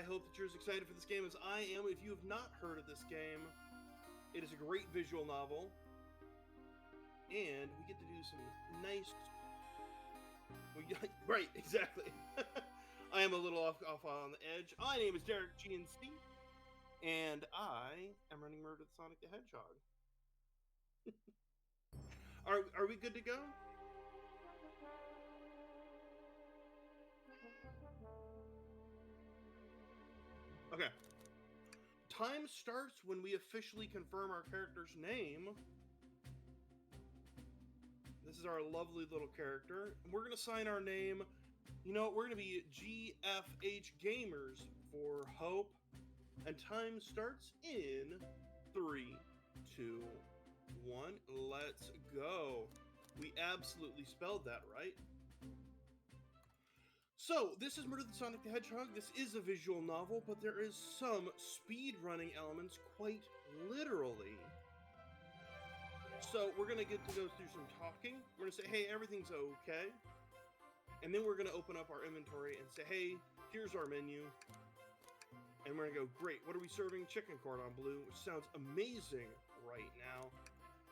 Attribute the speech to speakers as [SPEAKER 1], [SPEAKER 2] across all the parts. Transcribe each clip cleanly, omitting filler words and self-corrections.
[SPEAKER 1] hope that you're as excited for this game as I am. If you have not heard of this game, it is a great visual novel, and we get to do some nice... Right, exactly. I am a little off on the edge. My name is Derek GNC, and I am running Murder the Sonic the Hedgehog. Are we good to go? Okay. Time starts when we officially confirm our character's name. This is our lovely little character. And we're going to sign our name. You know what? We're going to be GFH Gamers for Hope. And time starts in 3, 2, 1. Let's go. We absolutely spelled that right. So, this is Murder the Sonic the Hedgehog. This is a visual novel, but there is some speedrunning elements, quite literally. So, we're going to get to go through some talking. We're going to say, hey, everything's okay. And then we're going to open up our inventory and say, hey, here's our menu. And we're going to go, great, what are we serving? Chicken cordon bleu, which sounds amazing right now.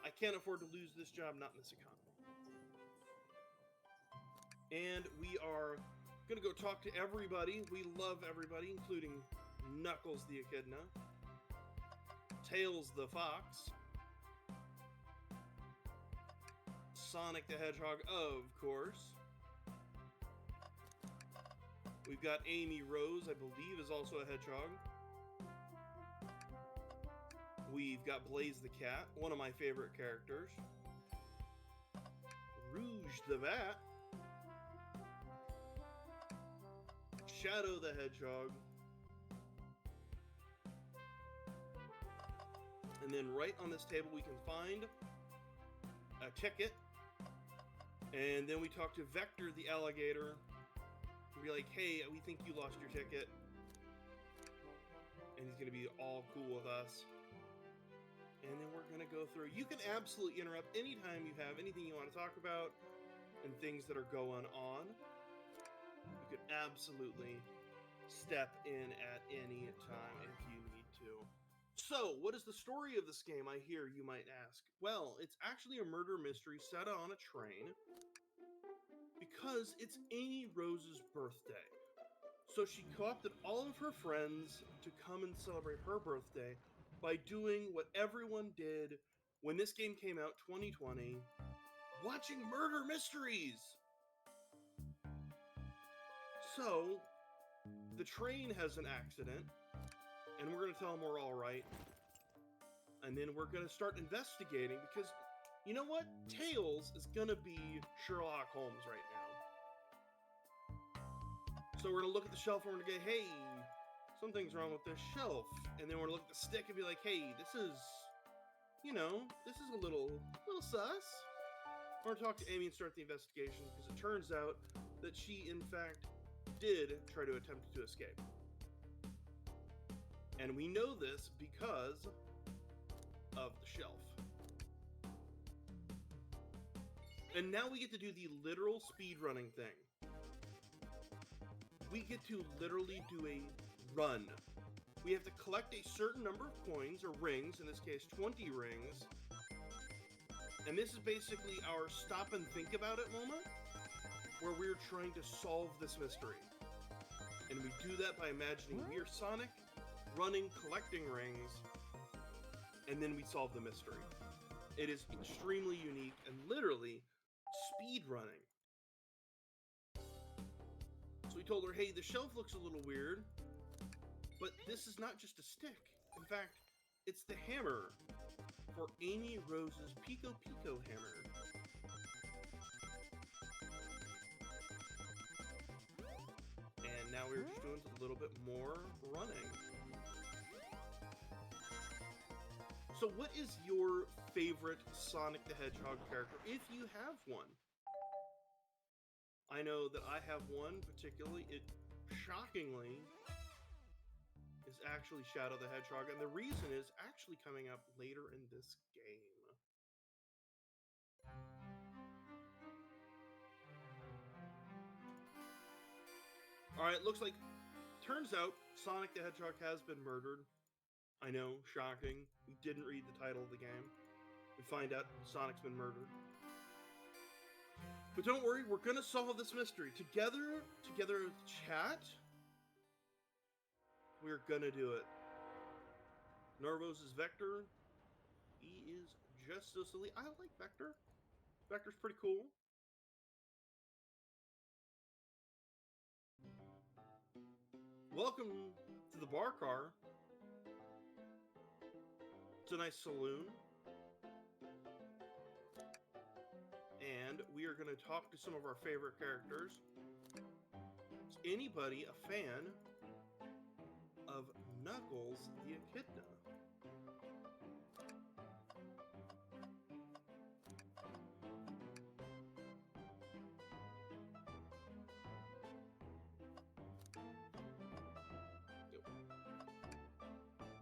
[SPEAKER 1] I can't afford to lose this job, not in this economy. And we are going to go talk to everybody. We love everybody, including Knuckles the Echidna, Tails the Fox, Sonic the Hedgehog, of course. We've got Amy Rose, I believe, is also a hedgehog. We've got Blaze the Cat, one of my favorite characters. Rouge the Bat. Shadow the Hedgehog. And then right on this table we can find a ticket. And then we talk to Vector the Alligator. And be like, hey, we think you lost your ticket. And he's going to be all cool with us. And then we're going to go through. You can absolutely interrupt anytime you have anything you want to talk about and things that are going on. You can absolutely step in at any time if you need to. So, what is the story of this game, I hear you might ask? Well, it's actually a murder mystery set on a train because it's Amy Rose's birthday. So she co-opted all of her friends to come and celebrate her birthday by doing what everyone did when this game came out 2020, watching murder mysteries. So, the train has an accident, and we're going to tell them we're all right. And then we're going to start investigating because, you know what? Tails is going to be Sherlock Holmes right now. So we're going to look at the shelf and we're going to go, hey, something's wrong with this shelf. And then we're going to look at the stick and be like, hey, this is a little sus. We're going to talk to Amy and start the investigation because it turns out that she, in fact, did try to attempt to escape. And we know this because of the shelf. And now we get to do the literal speedrunning thing. We get to literally do a run. We have to collect a certain number of coins, or rings, in this case 20 rings. And this is basically our stop and think about it moment, where we're trying to solve this mystery. And we do that by imagining we are Sonic, running, collecting rings, and then we solve the mystery. It is extremely unique and literally speed running. So we told her, hey, the shelf looks a little weird, but this is not just a stick. In fact, it's the hammer for Amy Rose's Pico Pico hammer. And now we're just doing a little bit more running. So what is your favorite Sonic the Hedgehog character, if you have one? I know that I have one particularly. It, shockingly, is actually Shadow the Hedgehog, and the reason is actually coming up later in this game. Alright, looks like Turns out Sonic the Hedgehog has been murdered. I know, shocking. We didn't read the title of the game. We find out Sonic's been murdered. But don't worry, we're gonna solve this mystery. Together with chat, we're gonna do it. Narvos is Vector. He is just so silly. I like Vector. Vector's pretty cool. Welcome to the bar car. It's a nice saloon. And we are going to talk to some of our favorite characters. Is anybody a fan of Knuckles the Echidna?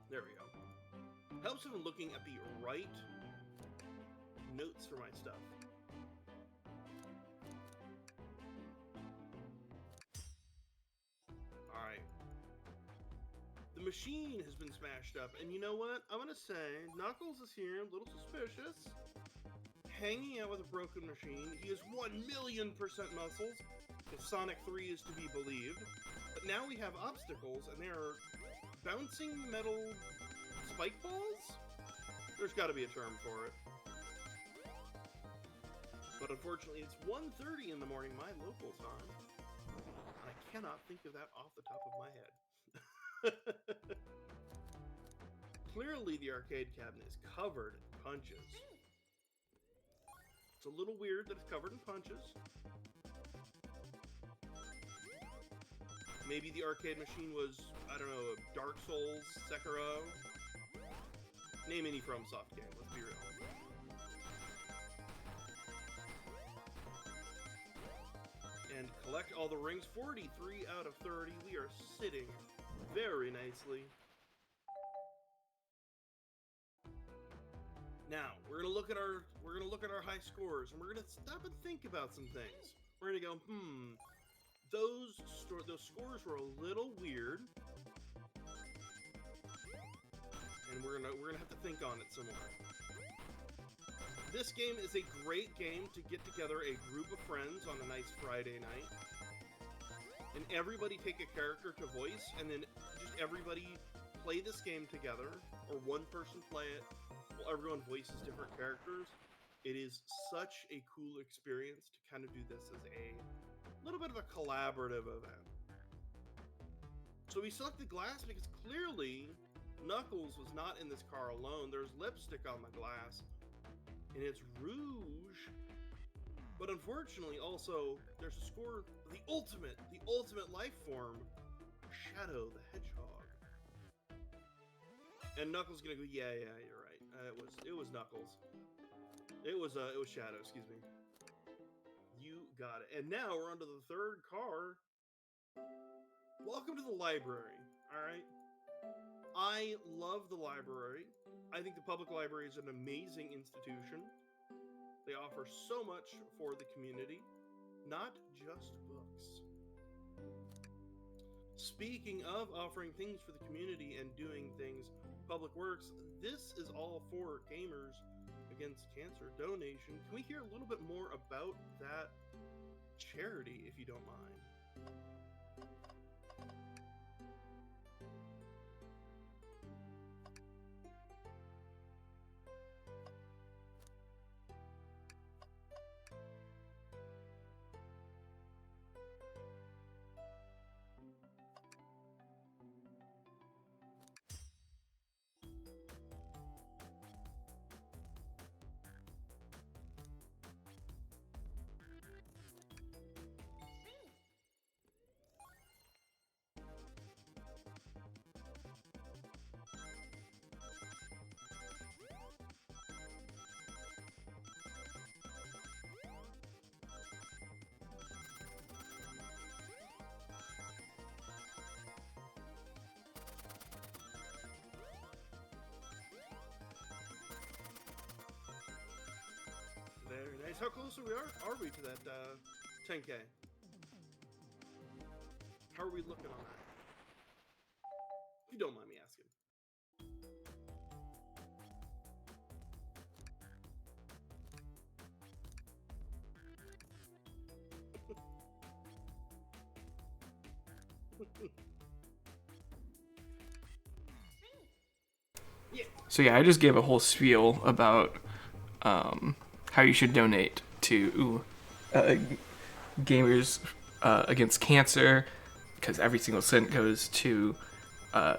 [SPEAKER 1] There we go. Helps if I'm looking at the right notes for my stuff. Alright. The machine has been smashed up, and you know what? I'm gonna say Knuckles is here, a little suspicious. Hanging out with a broken machine. He is 1,000,000% muscles, if Sonic 3 is to be believed. But now we have obstacles, and they are bouncing metal spike balls? There's got to be a term for it. But unfortunately, it's 1:30 in the morning, my local time. And I cannot think of that off the top of my head. Clearly, the arcade cabinet is covered in punches. It's a little weird that it's covered in punches. Maybe the arcade machine was, I don't know, Dark Souls, Sekiro. Name any FromSoft game, let's be real. And collect all the rings, 43 out of 30. We are sitting very nicely. Now, we're gonna look at our high scores, and we're gonna stop and think about some things. We're gonna go, those scores were a little weird, and we're gonna have to think on it some more. This game is a great game to get together a group of friends on a nice Friday night, and everybody take a character to voice, and then just everybody play this game together, or one person play it while everyone voices different characters. It is such a cool experience to kind of do this as a little bit of a collaborative event. So we selected glass because clearly Knuckles was not in this car alone. There's lipstick on the glass, and it's rouge. But unfortunately, also, there's a score, the ultimate life form, Shadow the Hedgehog. And Knuckles gonna go, yeah, you're right. It was Knuckles. It was Shadow, excuse me. You got it. And now we're on to the third car. Welcome to the library. Alright. I love the library. I think the public library is an amazing institution. They offer so much for the community, not just books. Speaking of offering things for the community and doing things, Public Works, this is all for Gamers Against Cancer donation. Can we hear a little bit more about that charity, if you don't mind? Very nice. How close are we to that 10K? How are we looking on that? you don't mind me asking. Yeah.
[SPEAKER 2] So yeah, I just gave a whole spiel about how you should donate to Gamers Against Cancer, because every single cent goes to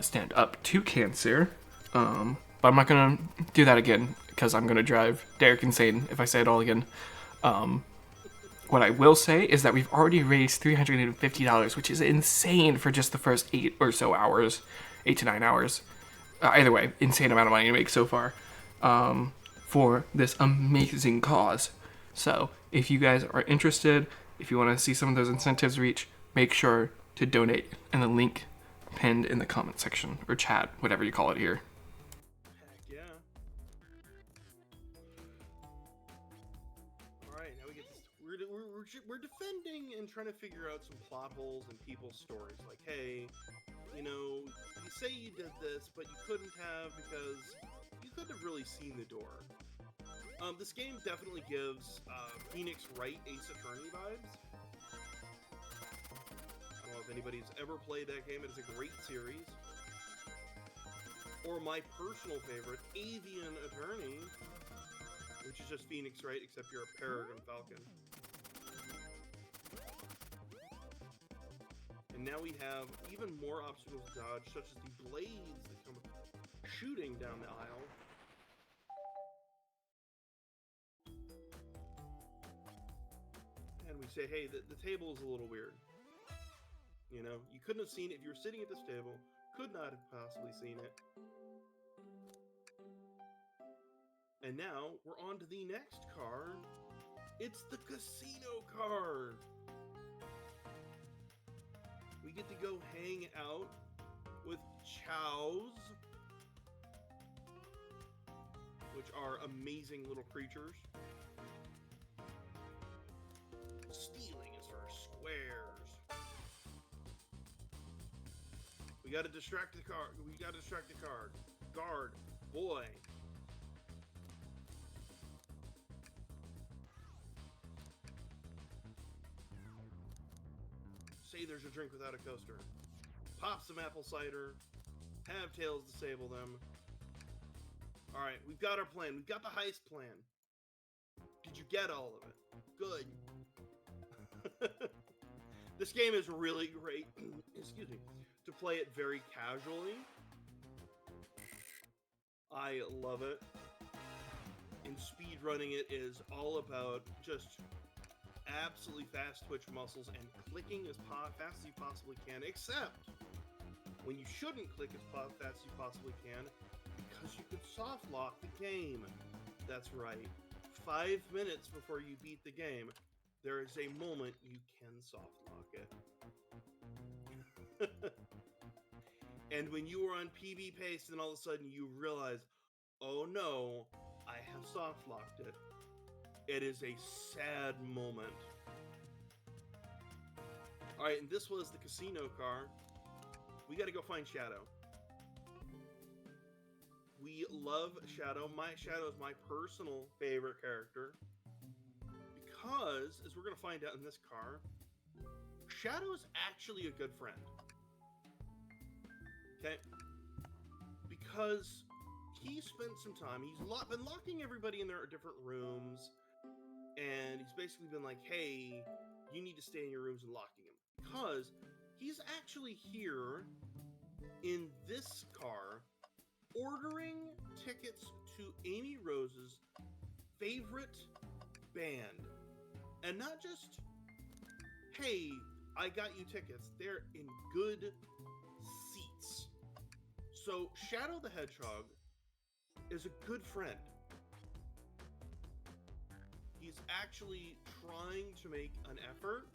[SPEAKER 2] stand up to cancer. But I'm not gonna do that again because I'm gonna drive Derek insane if I say it all again. What I will say is that we've already raised $350, which is insane for just the first 8 or so hours, 8 to 9 hours. Either way, insane amount of money to make so far for this amazing cause. So if you guys are interested, if you want to see some of those incentives reach, make sure to donate in the link pinned in the comment section or chat, whatever you call it here.
[SPEAKER 1] Heck yeah. All right, now we get this. We're defending and trying to figure out some plot holes in people's stories. Like, hey, you know, you say you did this, but you couldn't have because you couldn't have really seen the door. This game definitely gives Phoenix Wright Ace Attorney vibes. I don't know if anybody's ever played that game. It is a great series. Or my personal favorite, Avian Attorney, which is just Phoenix Wright, except you're a Peregrine Falcon. And now we have even more obstacles to dodge, such as the blades that come shooting down the aisle. And we say, hey, the table is a little weird. You know, you couldn't have seen it if you were sitting at this table. Could not have possibly seen it. And now we're on to the next card. It's the casino card. We get to go hang out with chows, which are amazing little creatures. Stealing is for squares. We gotta distract the card. We gotta distract the card. Guard, boy. Say there's a drink without a coaster. Pop some apple cider. Have tails disable them. Alright, we've got our plan. We've got the heist plan. Did you get all of it? Good. This game is really great. Excuse me. To play it very casually. I love it. And speedrunning it is all about just absolutely fast twitch muscles and clicking as fast as you possibly can, except when you shouldn't click as fast as you possibly can, because you could soft lock the game. That's right. 5 minutes before you beat the game, there is a moment you can soft lock it. And when you are on PB pace, then all of a sudden you realize, oh no, I have soft locked it. It is a sad moment. Alright, and this was the casino car. We gotta go find Shadow. We love Shadow. Shadow is my personal favorite character. Because, as we're gonna find out in this car, Shadow is actually a good friend. Okay? Because he spent some time, he's been locking everybody in their different rooms, and he's basically been like, hey, you need to stay in your rooms and locking them. Because he's actually here in this car ordering tickets to Amy Rose's favorite band. And not just, hey, I got you tickets. They're in good seats. So Shadow the Hedgehog is a good friend. He's actually trying to make an effort,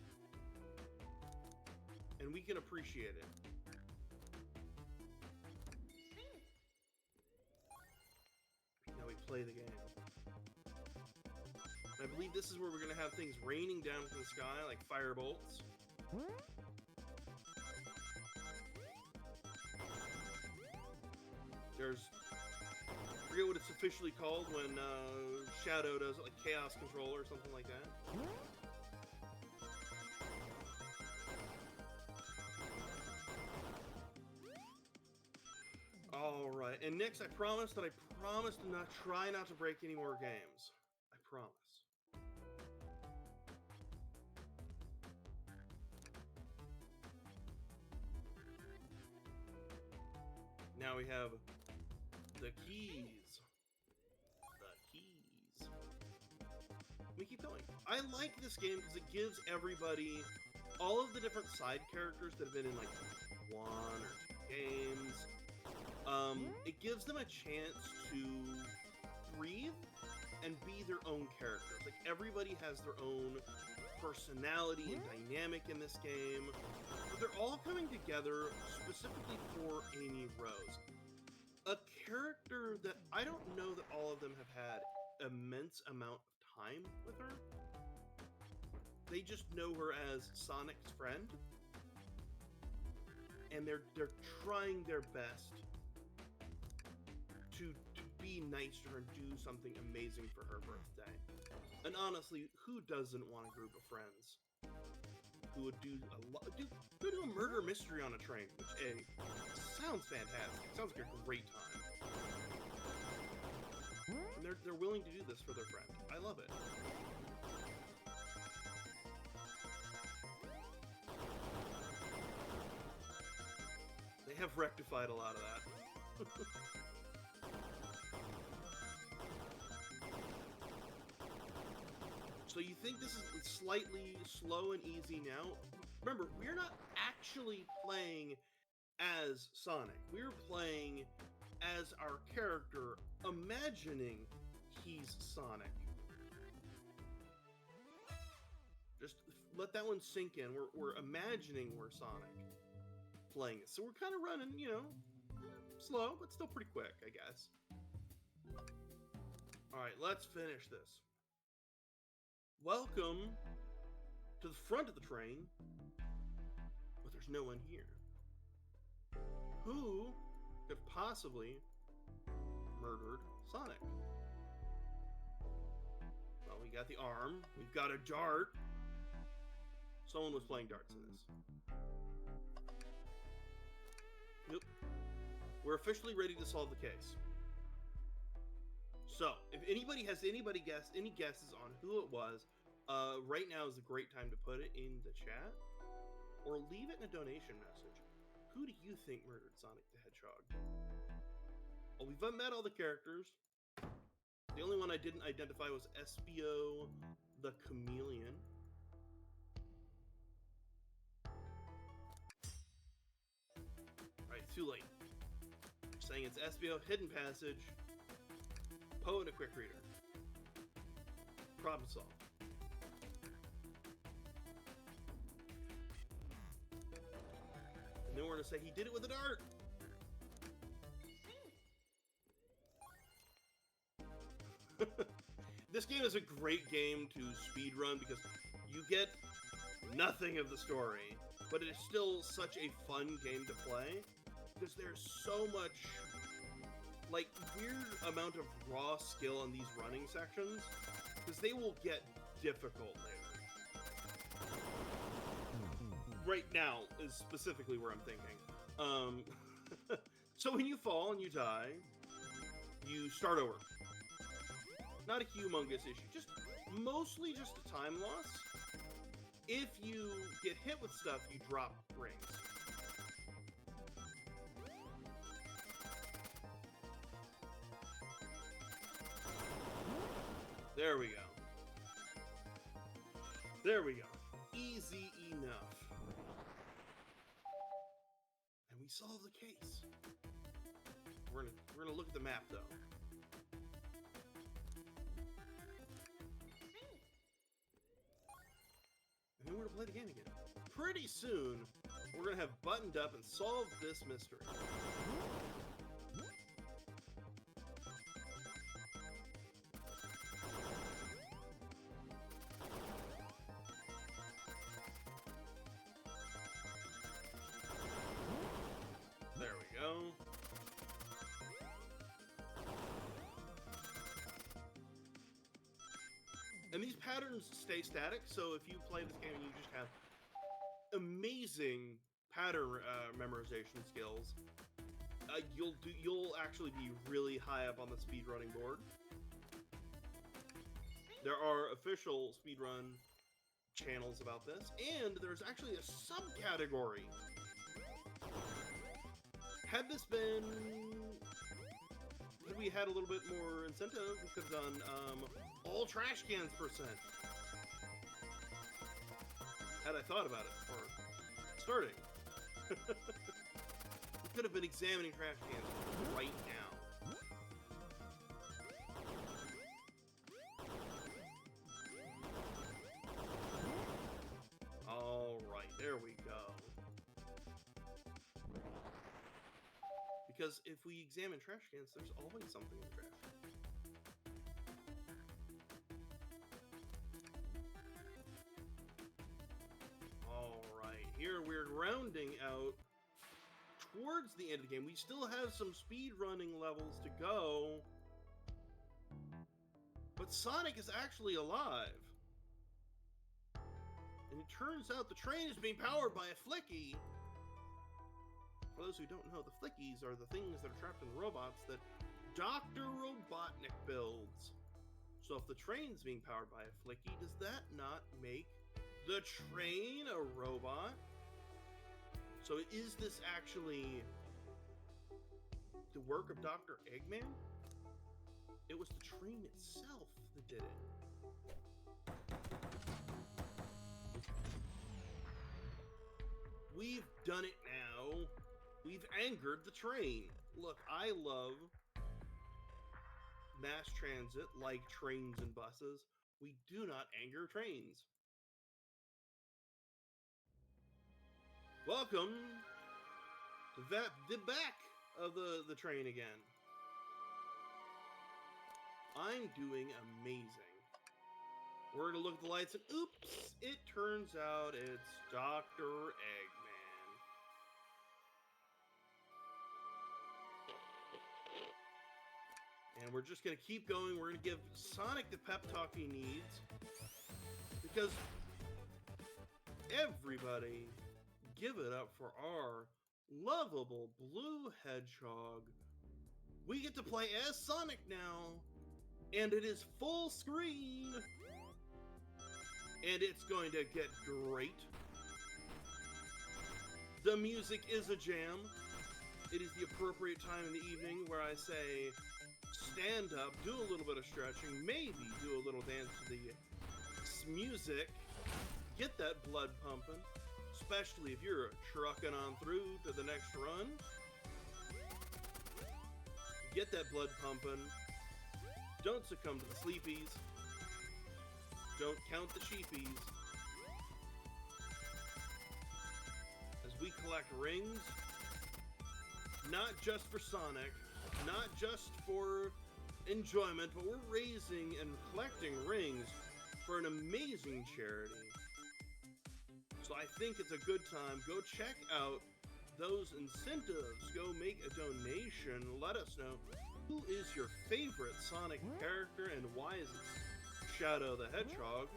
[SPEAKER 1] and we can appreciate it. Now we play the game. I believe this is where we're going to have things raining down from the sky like firebolts. There's, I forget what it's officially called when Shadow does it, like Chaos Control or something like that. Alright, and next I promise to try not to break any more games. I promise. Now we have the keys. The keys. We keep going. I like this game because it gives everybody all of the different side characters that have been in like 1 or 2 games. It gives them a chance to breathe and be their own characters. Like everybody has their own personality and dynamic in this game, but they're all coming together specifically for Amy Rose, a character that I don't know that all of them have had immense amount of time with her. They just know her as Sonic's friend, and they're trying their best to be nice to her and do something amazing for her birthday. And honestly, who doesn't want a group of friends who would do a murder mystery on a train? Which sounds fantastic. Sounds like a great time. And they're willing to do this for their friend. I love it. They have rectified a lot of that. So you think this is slightly slow and easy now? Remember, we're not actually playing as Sonic. We're playing as our character, imagining he's Sonic. Just let that one sink in. We're imagining we're Sonic playing it. So we're kind of running, you know, slow, but still pretty quick, I guess. All right, let's finish this. Welcome to the front of the train, but there's no one here. Who could possibly murdered Sonic? Well, we got the arm, we've got a dart. Someone was playing darts in this. Nope. We're officially ready to solve the case. So, if anybody has any guesses on who it was, right now is a great time to put it in the chat, or leave it in a donation message. Who do you think murdered Sonic the Hedgehog? Well, we've met all the characters. The only one I didn't identify was Espio the Chameleon. Alright, too late. Saying it's Espio, Hidden Passage, Poe and a Quick Reader. Problem solved. And then we're going to say he did it with a dart. This game is a great game to speedrun because you get nothing of the story, but it is still such a fun game to play because there's so much like weird amount of raw skill in these running sections because they will get difficult later. Right now is specifically where I'm thinking. So when you fall and you die, you start over. Not a humongous issue, just mostly just a time loss. If you get hit with stuff, you drop rings. There we go. There we go. Easy enough. And we solve the case. We're gonna look at the map though. And then we're gonna play the game again. Pretty soon, we're gonna have buttoned up and solved this mystery. There we go. And these patterns stay static, so if you play this game and you just have amazing pattern memorization skills, you'll actually be really high up on the speedrunning board. There are official speedrun channels about this, and there's actually a subcategory. Had we had a little bit more incentive, we could have done all trash cans %. Had I thought about it, or starting. We could have been examining trash cans right now. Alright, there we go. Because if we examine trash cans, there's always something in the trash. Alright, here we're rounding out towards the end of the game. We still have some speedrunning levels to go. But Sonic is actually alive. And it turns out the train is being powered by a Flicky. For those who don't know, the Flickies are the things that are trapped in robots that Dr. Robotnik builds. So if the train's being powered by a Flicky, does that not make the train a robot? So is this actually the work of Dr. Eggman? It was the train itself that did it. We've done it now. We've angered the train. Look, I love mass transit like trains and buses. We do not anger trains. Welcome to the back of the train again. I'm doing amazing. We're gonna look at the lights and oops, it turns out it's Dr. Eggman. And we're just gonna keep going. We're gonna give Sonic the pep talk he needs. Because everybody give it up for our lovable blue hedgehog. We get to play as Sonic now. And it is full screen. And it's going to get great. The music is a jam. It is the appropriate time in the evening where I say, stand up, do a little bit of stretching, maybe do a little dance to the music, get that blood pumping, especially if you're trucking on through to the next run. Get that blood pumping. Don't succumb to the sleepies. Don't count the sheepies. As we collect rings, not just for Sonic, not just for enjoyment, but we're raising and collecting rings for an amazing charity. So I think it's a good time. Go check out those incentives. Go make a donation. Let us know who is your favorite Sonic character and why is it Shadow the Hedgehog.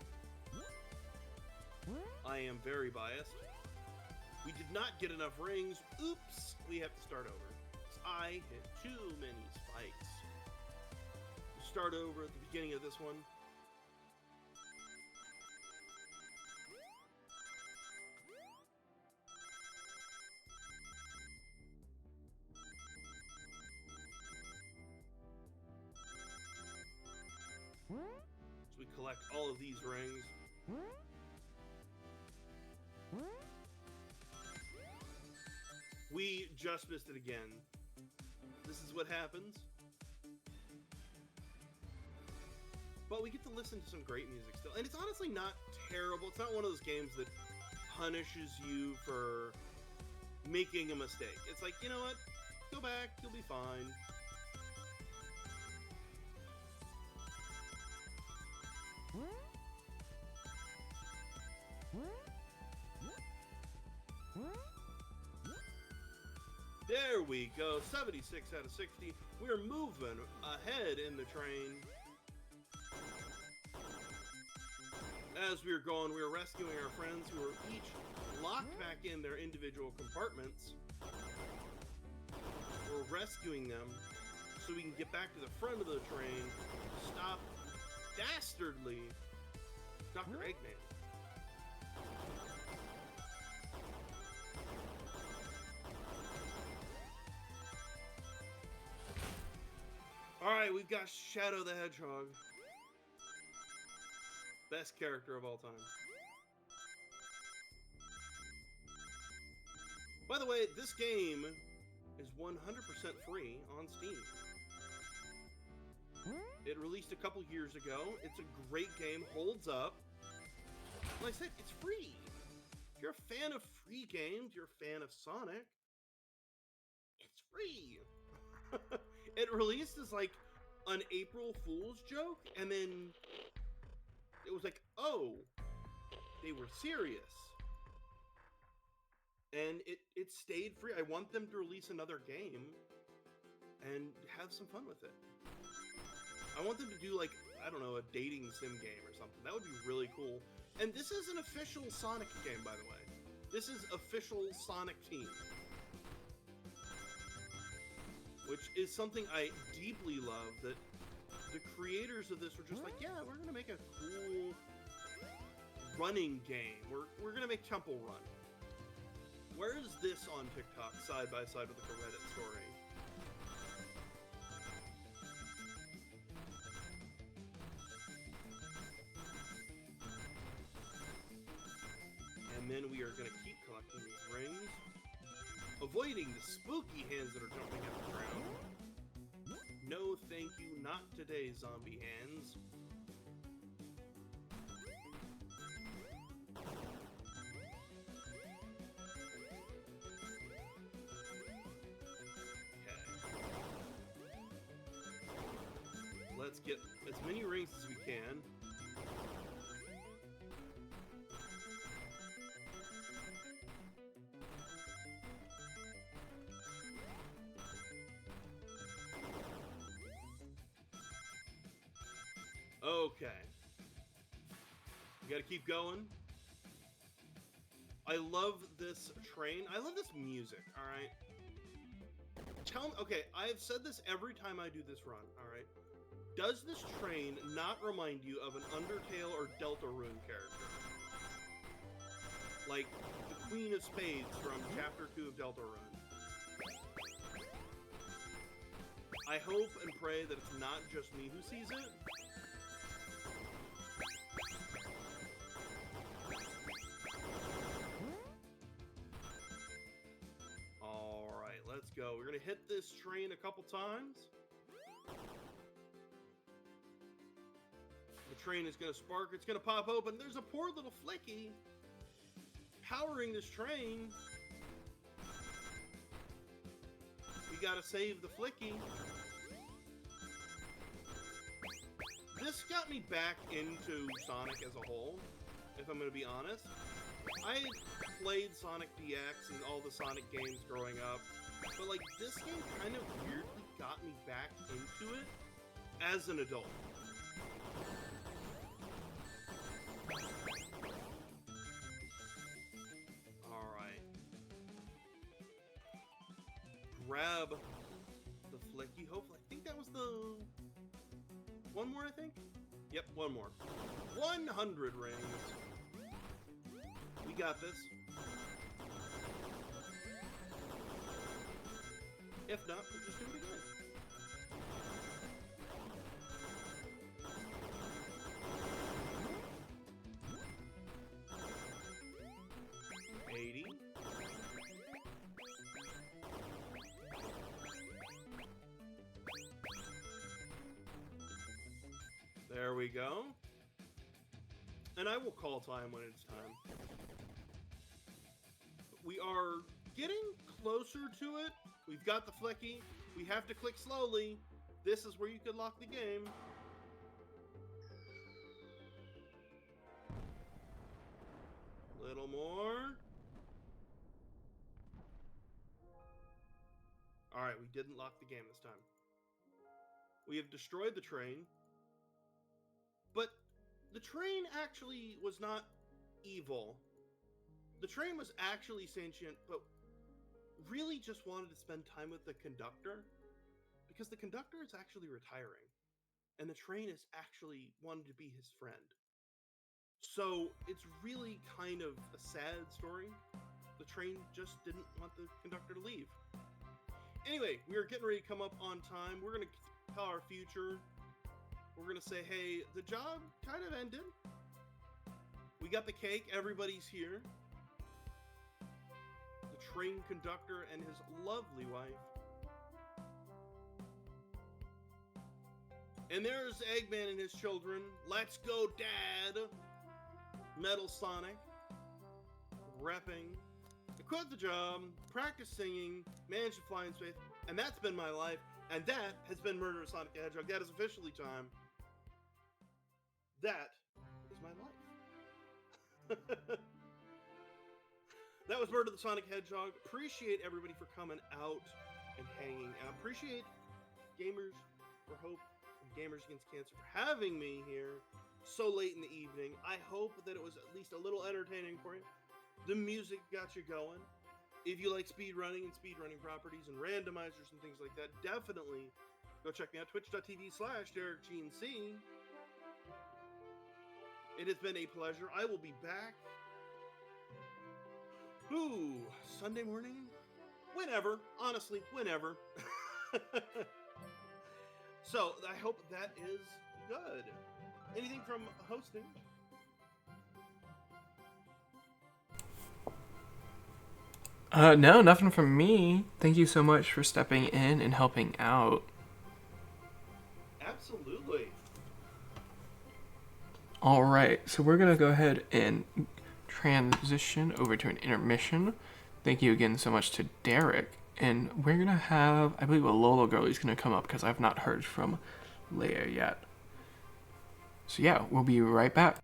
[SPEAKER 1] I am very biased. We did not get enough rings. Oops, we have to start over. I hit too many spikes. Start over at the beginning of this one. So we collect all of these rings. We just missed it again. This is what happens. But we get to listen to some great music still. And it's honestly not terrible. It's not one of those games that punishes you for making a mistake. It's like, you know what? Go back, you'll be fine. There we go, 76 out of 60. We're moving ahead in the train. As we were going, we were rescuing our friends who were each locked back in their individual compartments. We're rescuing them so we can get back to the front of the train, stop dastardly Dr. Eggman. Alright, we've got Shadow the Hedgehog. Best character of all time. By the way, this game is 100% free on Steam. It released a couple years ago. It's a great game, holds up. Like I said, it's free. If you're a fan of free games, you're a fan of Sonic, it's free. It released as like an April Fool's joke, and then it was like, oh, they were serious. And it stayed free. I want them to release another game and have some fun with it. I want them to do, like, I don't know, a dating sim game or something. That would be really cool. And this is an official Sonic game, by the way. This is official Sonic Team. Which is something I deeply love, that the creators of this were just like, yeah, we're going to make a cool running game. We're going to make Temple Run. Where is this on TikTok side by side with like a Reddit story? And then we are going to keep collecting these rings, avoiding the spooky hands that are jumping at the ground. No thank you, not today, zombie hands. Let's get as many rings as we can. Okay. We gotta keep going. I love this train. I love this music, alright? Tell me, okay, I have said this every time I do this run, alright? Does this train not remind you of an Undertale or Deltarune character? Like the Queen of Spades from Chapter 2 of Deltarune. I hope and pray that it's not just me who sees it. Alright, let's go. We're gonna hit this train a couple times. The train is going to spark. It's going to pop open. There's a poor little Flicky powering this train. We got to save the Flicky. This got me back into Sonic as a whole, if I'm going to be honest. I had played Sonic DX and all the Sonic games growing up, but like this game kind of weirdly got me back into it as an adult. Grab the Flicky, hopefully. I think that was the... One more, I think? Yep, one more. 100 rings. We got this. If not, we'll just do it again. $80. There we go. And I will call time when it's time. We are getting closer to it. We've got the Flicky. We have to click slowly. This is where you could lock the game. Little more. Alright, we didn't lock the game this time. We have destroyed the train. But the train actually was not evil. The train was actually sentient, but really just wanted to spend time with the conductor, because the conductor is actually retiring, and the train is actually wanted to be his friend. So it's really kind of a sad story. The train just didn't want the conductor to leave. Anyway, we are getting ready to come up on time. We're going to tell our future. We're going to say, hey, the job kind of ended. We got the cake. Everybody's here. The train conductor and his lovely wife. And there's Eggman and his children. Let's go, Dad! Metal Sonic. Repping. I quit the job. Practice singing. Managed to fly in space. And that's been my life. And that has been Murder of Sonic the Hedgehog. That is officially time. That is my life. That was Murder of the Sonic Hedgehog. Appreciate everybody for coming out and hanging out. Appreciate Gamers for Hope and Gamers Against Cancer for having me here so late in the evening. I hope that it was at least a little entertaining for you. The music got you going. If you like speedrunning and speedrunning properties and randomizers and things like that, definitely go check me out, twitch.tv/DerekGNC. It has been a pleasure. I will be back. Sunday morning? Whenever. Honestly, whenever. So, I hope that is good. Anything from hosting?
[SPEAKER 2] No, nothing from me. Thank you so much for stepping in and helping out.
[SPEAKER 1] Absolutely.
[SPEAKER 2] All right, so we're gonna go ahead and transition over to an intermission. Thank you again so much to Derek, and we're gonna have, I believe, a Lola girl is gonna come up because I've not heard from Leia yet. So yeah, we'll be right back.